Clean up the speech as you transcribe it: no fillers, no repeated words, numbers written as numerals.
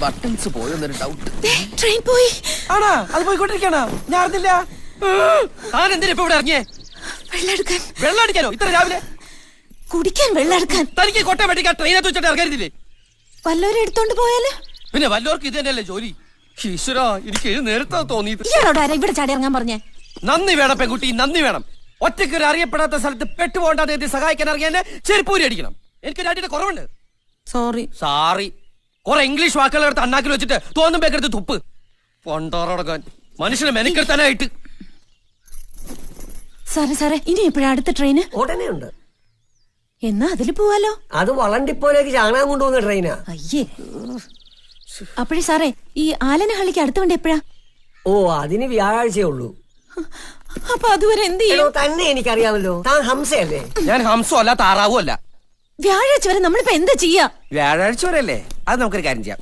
Buttons പോയെന്നൊരു doubt. Train പോയി. ആണാ? അത് പോയിക്കൊണ്ടിരിക്കണോ? ഞാൻ അറിഞ്ഞില്ല. താൻ എന്തിനാ ഇപ്പൊ ഇവിടെ ഇറങ്ങിയേ? വെള്ളമെടുക്കാൻ. വെള്ളം അടിക്കാനോ ഇത്ര രാവിലെ? കുടിക്കാൻ വെള്ളം എടുക്കാൻ. തനിക്ക് കോട്ടയം വെട്ടിക്കാൻ ട്രെയിനകത്ത് വെച്ചിട്ട് ഇറങ്ങരുതില്ലേ? വല്ലവരും എടുത്തോണ്ട് പോയാല്? പിന്നെ വല്ലവർക്ക് ഇത് തന്നെയല്ലേ ജോലി? ഈശ്വരാ, എനിക്ക് നേരത്തെ തോന്നിയത്. ഇയാളോട് ആരാ ഇവിടെ ചാടി ഇറങ്ങാൻ പറഞ്ഞേ? നന്ദി വേണം പെൺകുട്ടി, നന്ദി വേണം. ഒറ്റയ്ക്ക് ഒരു അറിയപ്പെടാത്ത സ്ഥലത്ത് പെട്ടുപോകണ്ടാതെ എത്തി സഹായിക്കാൻ ഇറങ്ങിയ ചെരുപ്പൂരി അടിക്കണം. എനിക്ക് ഡാഡിയുടെ കുറവുണ്ട്. സാറി. കുറെ ഇംഗ്ലീഷ് വാക്കുകൾ എടുത്ത് അണ്ണാക്കിൽ വെച്ചിട്ട് തോന്നുമ്പോഴെടുത്ത് തുപ്പ്. പൊണ്ടോറടക്കാൻ മനുഷ്യനെ മെനക്കെടുത്താനായിട്ട്. സാറേ ഇനി എപ്പോഴാ അടുത്ത ട്രെയിന്? ഉടനെ ഉണ്ട്. എന്നാ അതില് പോവാലോ. അത് വളണ്ടിപ്പോലേക്ക് ചാണകം കൊണ്ടുപോകുന്ന ട്രെയിനാ. അയ്യേ. അപ്പോഴേ സാറേ, ഈ ആലനഹള്ളിക്ക് അടുത്ത വണ്ടി എപ്പോഴാ? ഓ, അതിന് വ്യാഴാഴ്ചയേ ഉള്ളൂ. അപ്പൊ അതുവരെ എന്ത് ചെയ്യും? തന്നെ എനിക്കറിയാമല്ലോ. താൻ ഹംസയല്ലേ? ഞാൻ ഹംസോ അല്ല, താറാവും അല്ല. വ്യാഴാഴ്ച വരെ നമ്മളിപ്പോ എന്താ ചെയ്യാ? വ്യാഴാഴ്ച വരെ അല്ലേ? അത് നമുക്കൊരു കാര്യം ചെയ്യാം.